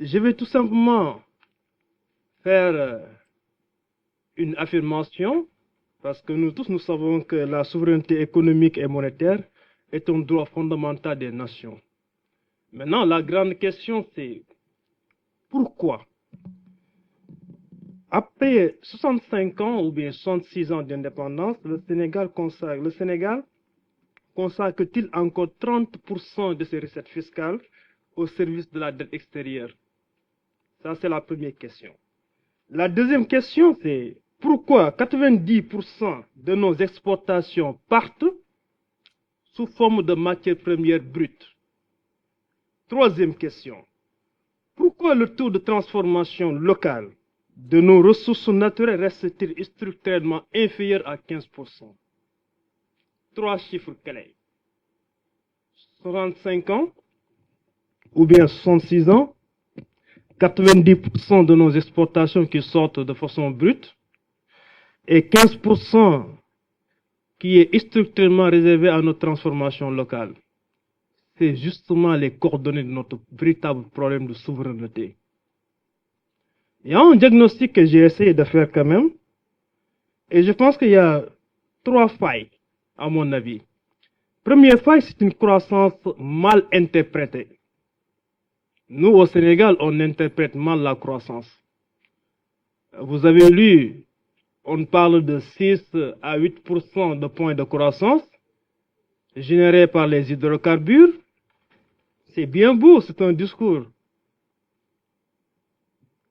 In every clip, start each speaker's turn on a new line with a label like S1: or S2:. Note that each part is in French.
S1: Je vais tout simplement faire une affirmation parce que nous tous nous savons que la souveraineté économique et monétaire est un droit fondamental des nations. Maintenant, la grande question c'est pourquoi, après 65 ans ou bien 66 ans d'indépendance, le Sénégal consacre-t-il encore 30% de ses recettes fiscales au service de la dette extérieure? Ça, c'est la première question. La deuxième question, c'est pourquoi 90% de nos exportations partent sous forme de matières premières brutes? Troisième question, pourquoi le taux de transformation locale de nos ressources naturelles reste-t-il structurellement inférieur à 15%? Trois chiffres clés. 65 ans ou bien 66 ans, 90% de nos exportations qui sortent de façon brute et 15% qui est structurellement réservé à nos transformations locales. C'est justement les coordonnées de notre véritable problème de souveraineté. Il y a un diagnostic que j'ai essayé de faire quand même, et je pense qu'il y a trois failles, à mon avis. Première faille, c'est une croissance mal interprétée. Nous, au Sénégal, on interprète mal la croissance. Vous avez lu, on parle de 6 à 8% de points de croissance générés par les hydrocarbures. C'est bien beau, c'est un discours.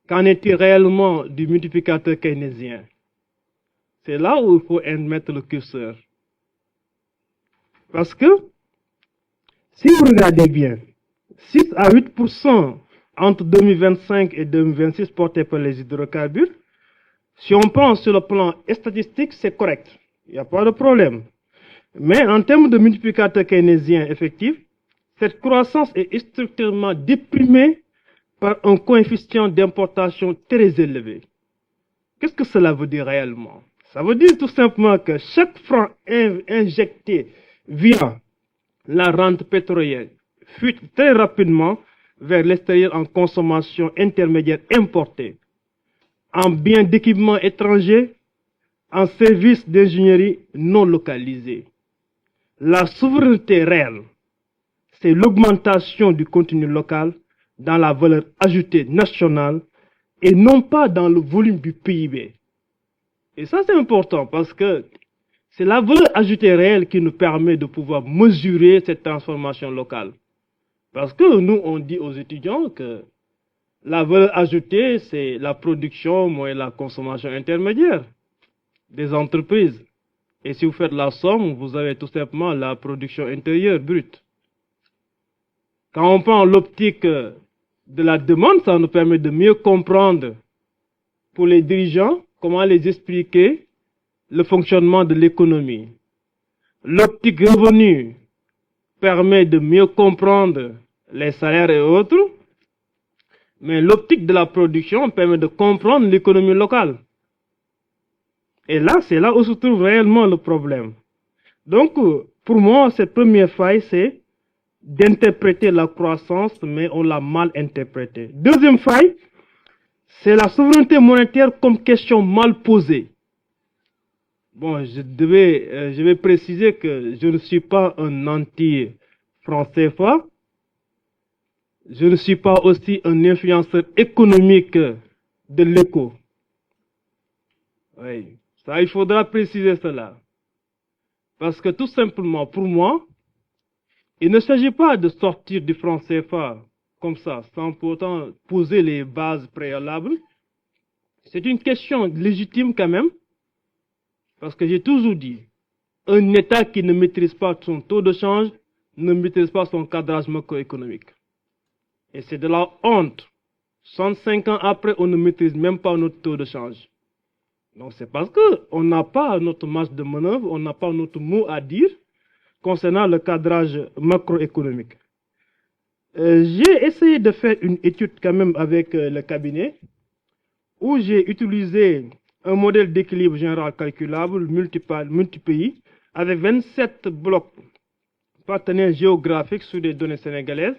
S1: Qu'en est-il réellement du multiplicateur keynésien? C'est là où il faut mettre le curseur. Parce que, si vous regardez bien, 6 à 8% entre 2025 et 2026 portés par les hydrocarbures, si on prend sur le plan statistique, c'est correct. Il n'y a pas de problème. Mais en termes de multiplicateur keynésien effectif, cette croissance est structurellement déprimée par un coefficient d'importation très élevé. Qu'est-ce que cela veut dire réellement? Ça veut dire tout simplement que chaque franc injecté via la rente pétrolière fuite très rapidement vers l'extérieur en consommation intermédiaire importée, en biens d'équipement étrangers, en services d'ingénierie non localisés. La souveraineté réelle, c'est l'augmentation du contenu local dans la valeur ajoutée nationale et non pas dans le volume du PIB. Et ça, c'est important parce que c'est la valeur ajoutée réelle qui nous permet de pouvoir mesurer cette transformation locale. Parce que nous, on dit aux étudiants que la valeur ajoutée, c'est la production moins la consommation intermédiaire des entreprises. Et si vous faites la somme, vous avez tout simplement la production intérieure brute. Quand on prend l'optique de la demande, ça nous permet de mieux comprendre pour les dirigeants comment les expliquer le fonctionnement de l'économie. L'optique revenu permet de mieux comprendre les salaires et autres, mais l'optique de la production permet de comprendre l'économie locale. Et là, c'est là où se trouve réellement le problème. Donc, pour moi, cette première faille, c'est d'interpréter la croissance, mais on l'a mal interprétée. Deuxième faille, c'est la souveraineté monétaire comme question mal posée. Bon, je vais préciser que je ne suis pas un anti-franc CFA. Je ne suis pas aussi un influenceur économique de l'éco. Oui, ça, il faudra préciser cela. Parce que tout simplement, pour moi, il ne s'agit pas de sortir du franc CFA comme ça, sans pourtant poser les bases préalables. C'est une question légitime quand même, parce que j'ai toujours dit, un État qui ne maîtrise pas son taux de change ne maîtrise pas son cadrage macroéconomique. Et c'est de la honte. 65 ans après, on ne maîtrise même pas notre taux de change. Donc c'est parce qu'on n'a pas notre marge de manœuvre, on n'a pas notre mot à dire concernant le cadrage macroéconomique. J'ai essayé de faire une étude quand même avec le cabinet où j'ai utilisé un modèle d'équilibre général calculable multi-pays avec 27 blocs partenaires géographiques sur des données sénégalaises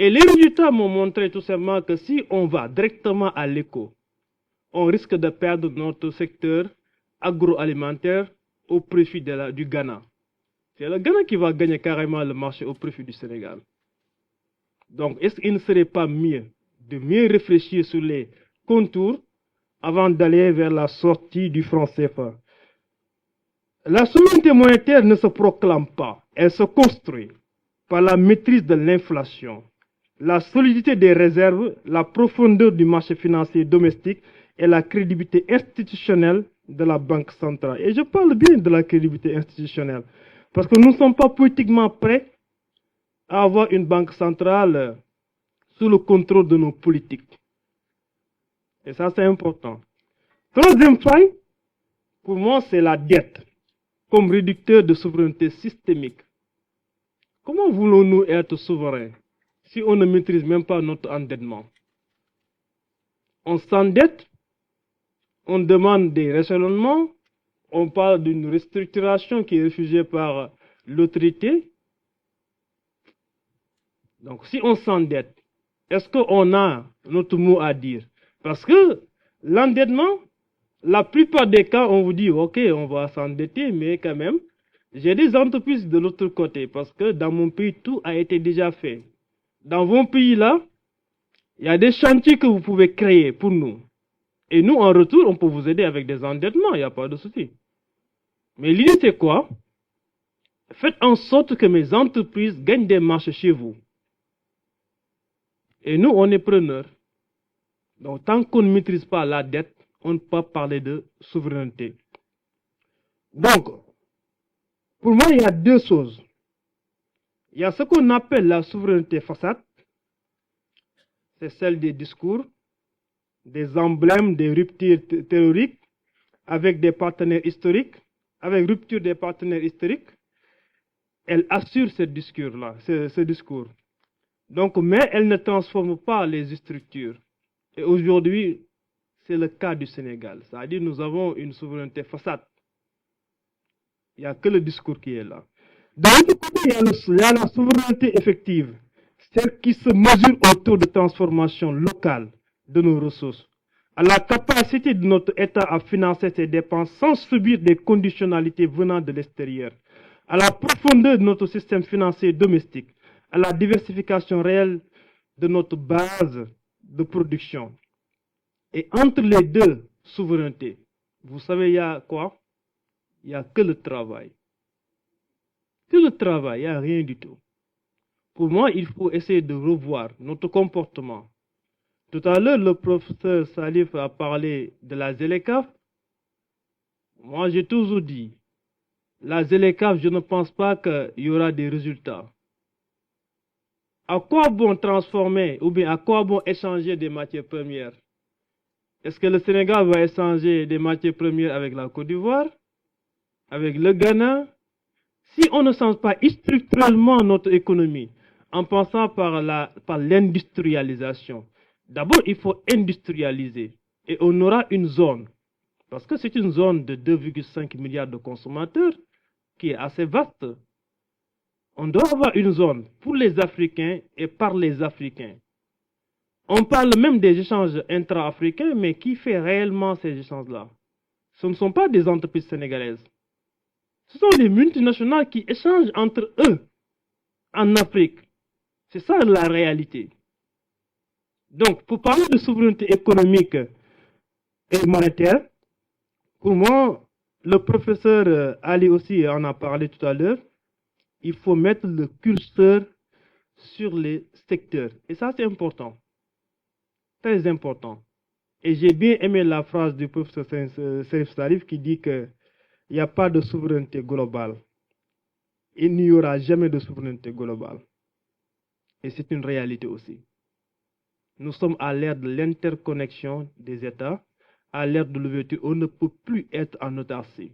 S1: Et les résultats m'ont montré tout simplement que si on va directement à l'éco, on risque de perdre notre secteur agroalimentaire au profit du Ghana. C'est le Ghana qui va gagner carrément le marché au profit du Sénégal. Donc, est-ce qu'il ne serait pas mieux de mieux réfléchir sur les contours avant d'aller vers la sortie du franc CFA? La souveraineté monétaire ne se proclame pas, elle se construit par la maîtrise de l'inflation, la solidité des réserves, la profondeur du marché financier domestique et la crédibilité institutionnelle de la Banque centrale. Et je parle bien de la crédibilité institutionnelle, parce que nous ne sommes pas politiquement prêts à avoir une banque centrale sous le contrôle de nos politiques. Et ça, c'est important. Troisième faille, pour moi, c'est la dette comme réducteur de souveraineté systémique. Comment voulons-nous être souverains si on ne maîtrise même pas notre endettement? On s'endette, on demande des réchelonnements, on parle d'une restructuration qui est refusée par l'autorité. Donc si on s'endette, est-ce qu'on a notre mot à dire? Parce que l'endettement, la plupart des cas, on vous dit, ok, on va s'endetter, mais quand même, j'ai des entreprises de l'autre côté, parce que dans mon pays, tout a été déjà fait. Dans vos pays-là, il y a des chantiers que vous pouvez créer pour nous. Et nous, en retour, on peut vous aider avec des endettements, il n'y a pas de souci. Mais l'idée, c'est quoi? Faites en sorte que mes entreprises gagnent des marchés chez vous. Et nous, on est preneurs. Donc, tant qu'on ne maîtrise pas la dette, on ne peut pas parler de souveraineté. Donc, pour moi, il y a deux choses. Il y a ce qu'on appelle la souveraineté façade. C'est celle des discours, des emblèmes, des ruptures théoriques avec des partenaires historiques, avec rupture des partenaires historiques. Elle assure ce discours-là, ce discours. Donc, mais elle ne transforme pas les structures. Et aujourd'hui, c'est le cas du Sénégal. C'est-à-dire nous avons une souveraineté façade. Il n'y a que le discours qui est là. D'un autre côté, il y a la souveraineté effective, celle qui se mesure au taux de transformation locale de nos ressources, à la capacité de notre État à financer ses dépenses sans subir des conditionnalités venant de l'extérieur, à la profondeur de notre système financier domestique, à la diversification réelle de notre base de production. Et entre les deux souverainetés, vous savez, il y a quoi? Il n'y a que le travail. Que le travail, il n'y a rien du tout. Pour moi, il faut essayer de revoir notre comportement. Tout à l'heure, le professeur Salif a parlé de la ZLECAf. Moi, j'ai toujours dit, la ZLECAf, je ne pense pas qu'il y aura des résultats. À quoi bon transformer ou bien à quoi bon échanger des matières premières? Est-ce que le Sénégal va échanger des matières premières avec la Côte d'Ivoire, avec le Ghana? Si on ne change pas structurellement notre économie, en passant par l'industrialisation, d'abord il faut industrialiser et on aura une zone, parce que c'est une zone de 2,5 milliards de consommateurs qui est assez vaste. On doit avoir une zone pour les Africains et par les Africains. On parle même des échanges intra-africains, mais qui fait réellement ces échanges-là? Ce ne sont pas des entreprises sénégalaises. Ce sont des multinationales qui échangent entre eux en Afrique. C'est ça la réalité. Donc, pour parler de souveraineté économique et monétaire, pour moi, le professeur Ali aussi en a parlé tout à l'heure, il faut mettre le curseur sur les secteurs. Et ça, c'est important. Très important. Et j'ai bien aimé la phrase du professeur Serif Salif qui dit qu'il n'y a pas de souveraineté globale. Il n'y aura jamais de souveraineté globale. Et c'est une réalité aussi. Nous sommes à l'ère de l'interconnexion des États, à l'ère de l'ouverture. On ne peut plus être en autarcie.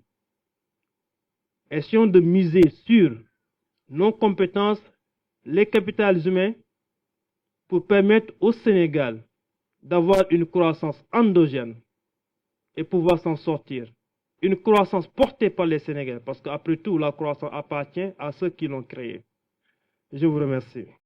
S1: Essayons de miser sur nos compétences, les capitales humains, pour permettre au Sénégal d'avoir une croissance endogène et pouvoir s'en sortir. Une croissance portée par les Sénégalais, parce qu'après tout, la croissance appartient à ceux qui l'ont créée. Je vous remercie.